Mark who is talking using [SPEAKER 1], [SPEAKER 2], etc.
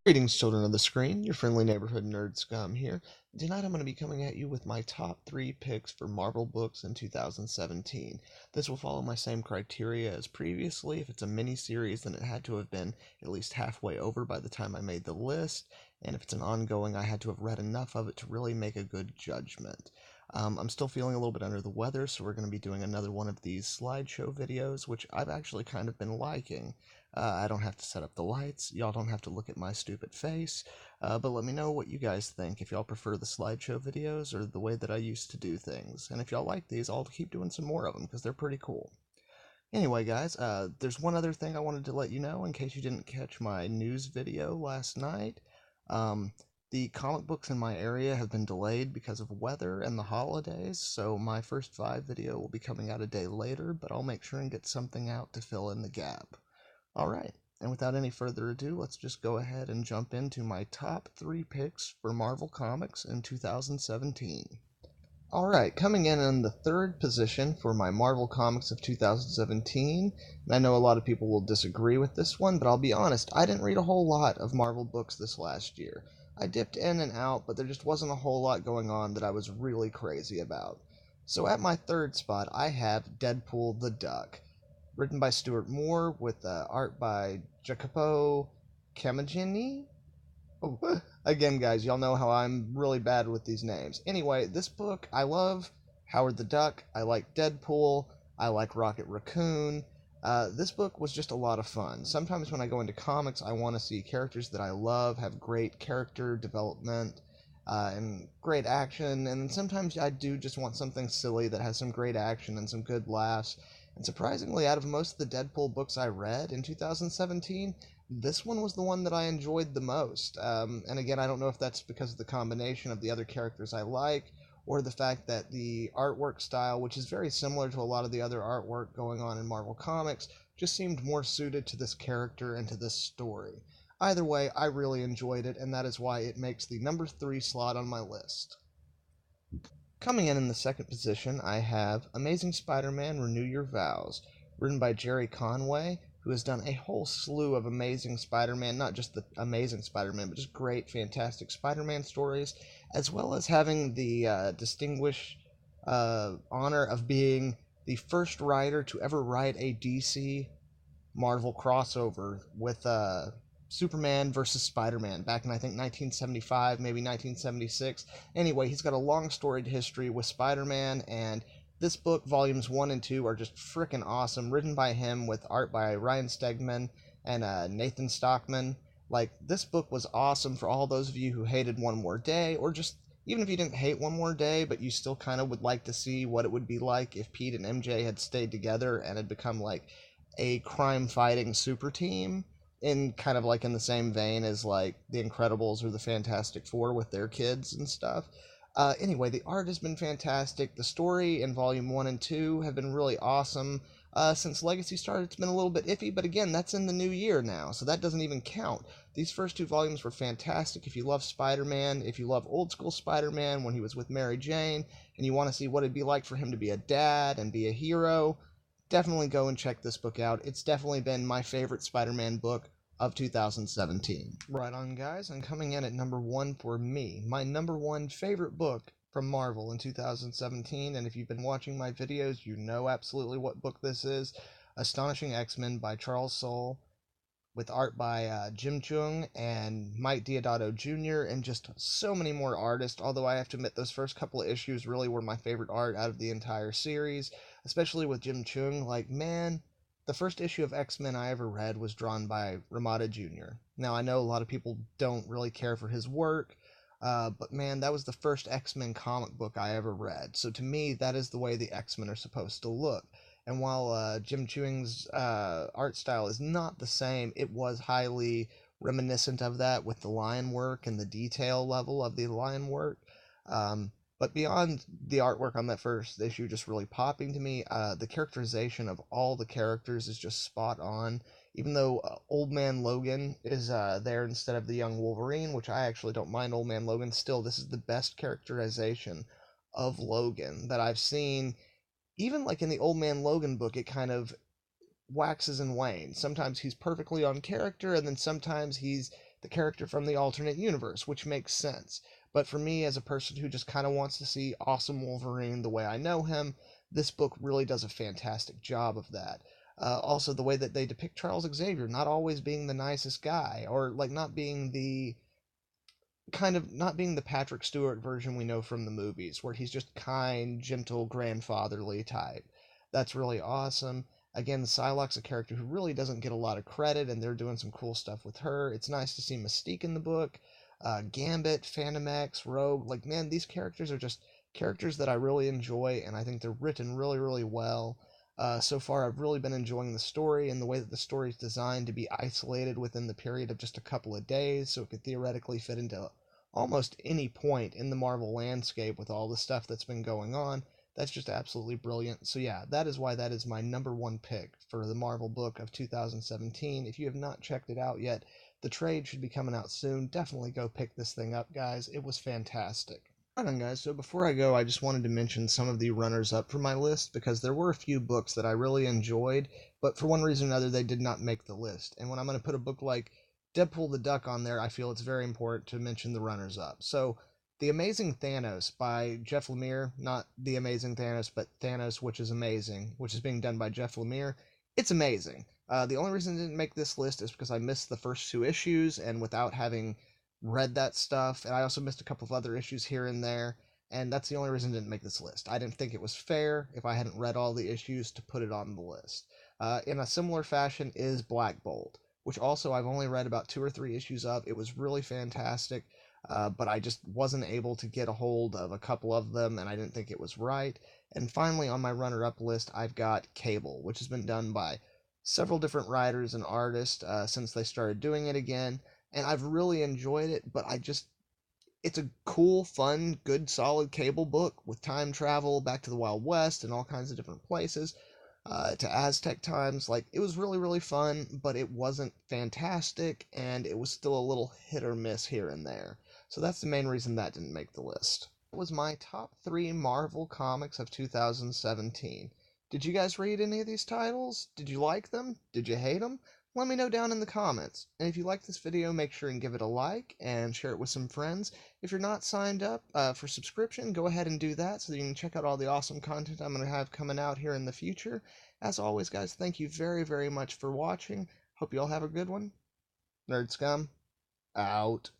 [SPEAKER 1] Greetings, children of the screen. Your friendly neighborhood nerd scum here. Tonight I'm going to be coming at you with my top 3 picks for Marvel books in 2017. This will follow my same criteria as previously. If it's a mini-series, then it had to have been at least halfway over by the time I made the list, and if it's an ongoing, I had to have read enough of it to really make a good judgment. I'm still feeling a little bit under the weather, so we're going to be doing another one of these slideshow videos, which I've actually kind of been liking. I don't have to set up the lights, y'all don't have to look at my stupid face, but let me know what you guys think, if y'all prefer the slideshow videos or the way that I used to do things. And if y'all like these, I'll keep doing some more of them, because they're pretty cool. Anyway, guys, there's one other thing I wanted to let you know in case you didn't catch my news video last night. Um, the comic books in my area have been delayed because of weather and the holidays, so my first 5 video will be coming out a day later, but I'll make sure and get something out to fill in the gap. Alright, and without any further ado, let's just go ahead and jump into my top 3 picks for Marvel Comics in 2017. Alright, coming in the third position for my Marvel Comics of 2017, and I know a lot of people will disagree with this one, but I'll be honest, I didn't read a whole lot of Marvel books this last year. I dipped in and out, but there just wasn't a whole lot going on that I was really crazy about. So at my third spot, I have Deadpool the Duck, written by Stuart Moore with art by Jacopo Camagini. Oh, again, guys, y'all know how I'm really bad with these names. Anyway, this book, I love Howard the Duck, I like Deadpool, I like Rocket Raccoon. This book was just a lot of fun. Sometimes when I go into comics, I want to see characters that I love have great character development and great action, and sometimes I do just want something silly that has some great action and some good laughs. And surprisingly, out of most of the Deadpool books I read in 2017, this one was the one that I enjoyed the most. And again, I don't know if that's because of the combination of the other characters I like, or the fact that the artwork style, which is very similar to a lot of the other artwork going on in Marvel Comics, just seemed more suited to this character and to this story. Either way, I really enjoyed it, and that is why it makes the number 3 slot on my list. Coming in the second position, I have Amazing Spider-Man Renew Your Vows, written by Jerry Conway, who has done a whole slew of Amazing Spider-Man, not just the Amazing Spider-Man, but just great, fantastic Spider-Man stories, as well as having the distinguished honor of being the first writer to ever write a DC Marvel crossover with Superman versus Spider-Man back in, I think, 1975, maybe 1976. Anyway, he's got a long storied history with Spider-Man, and this book, volumes 1 and 2, are just freaking awesome, written by him with art by Ryan Stegman and Nathan Stockman. Like, this book was awesome for all those of you who hated One More Day, or just, even if you didn't hate One More Day, but you still kind of would like to see what it would be like if Pete and MJ had stayed together and had become, like, a crime-fighting super team, in kind of like in the same vein as like the Incredibles or the Fantastic Four with their kids and stuff. Anyway, the art has been fantastic. The story in Volume 1 and 2 have been really awesome. Since Legacy started, it's been a little bit iffy, but again, that's in the new year now, so that doesn't even count. These first 2 volumes were fantastic. If you love Spider-Man, if you love old school Spider-Man when he was with Mary Jane, and you want to see what it'd be like for him to be a dad and be a hero, definitely go and check this book out. It's definitely been my favorite Spider-Man book of 2017. Right on, guys, and coming in at number 1 for me, my number 1 favorite book from Marvel in 2017, and if you've been watching my videos, you know absolutely what book this is. Astonishing X-Men by Charles Soule, with art by Jim Cheung and Mike Deodato Jr., and just so many more artists, although I have to admit those first couple of issues really were my favorite art out of the entire series, especially with Jim Cheung. Like, man, the first issue of X-Men I ever read was drawn by Ramada Jr. Now, I know a lot of people don't really care for his work, but man, that was the first X-Men comic book I ever read, so to me, that is the way the X-Men are supposed to look. And while Jim Chewing's art style is not the same, it was highly reminiscent of that with the line work and the detail level of the line work. But beyond the artwork on that first issue just really popping to me, the characterization of all the characters is just spot on. Even though Old Man Logan is there instead of the young Wolverine, which I actually don't mind Old Man Logan, still, this is the best characterization of Logan that I've seen. Even like in the Old Man Logan book, it kind of waxes and wanes. Sometimes he's perfectly on character, and then sometimes he's the character from the alternate universe, which makes sense. But for me, as a person who just kind of wants to see awesome Wolverine the way I know him, this book really does a fantastic job of that. Also, the way that they depict Charles Xavier not always being the nicest guy, or like not being the Patrick Stewart version we know from the movies, where he's just kind, gentle, grandfatherly type. That's really awesome. Again, Psylocke's a character who really doesn't get a lot of credit, and they're doing some cool stuff with her. It's nice to see Mystique in the book. Gambit, Phantom X, Rogue. Like, man, these characters are just characters that I really enjoy, and I think they're written really, really well. So far, I've really been enjoying the story and the way that the story is designed to be isolated within the period of just a couple of days, so it could theoretically fit into almost any point in the Marvel landscape with all the stuff that's been going on. That's just absolutely brilliant. So yeah, that is why that is my number one pick for the Marvel book of 2017. If you have not checked it out yet, the trade should be coming out soon. Definitely go pick this thing up, guys. It was fantastic. Alright then, guys, so before I go, I just wanted to mention some of the runners-up for my list, because there were a few books that I really enjoyed, but for one reason or another, they did not make the list. And when I'm going to put a book like Deadpool the Duck on there, I feel it's very important to mention the runners-up. So, The Amazing Thanos by Jeff Lemire, not The Amazing Thanos, but Thanos, which is amazing, which is being done by Jeff Lemire. It's amazing. The only reason it didn't make this list is because I missed the first two issues, and without having read that stuff, and I also missed a couple of other issues here and there, and that's the only reason it didn't make this list. I didn't think it was fair, if I hadn't read all the issues, to put it on the list. In a similar fashion is Black Bolt, which also I've only read about 2 or 3 issues of. It was really fantastic, but I just wasn't able to get a hold of a couple of them, and I didn't think it was right. And finally, on my runner-up list, I've got Cable, which has been done by several different writers and artists since they started doing it again, and I've really enjoyed it, but it's a cool, fun, good, solid Cable book with time travel back to the Wild West and all kinds of different places, to Aztec times. Like, it was really, really fun, but it wasn't fantastic, and it was still a little hit or miss here and there. So that's the main reason that didn't make the list. That was my top 3 Marvel comics of 2017. Did you guys read any of these titles? Did you like them? Did you hate them? Let me know down in the comments. And if you like this video, make sure and give it a like and share it with some friends. If you're not signed up for subscription, go ahead and do that so that you can check out all the awesome content I'm going to have coming out here in the future. As always, guys, thank you very, very much for watching. Hope you all have a good one. Nerd Scum, out.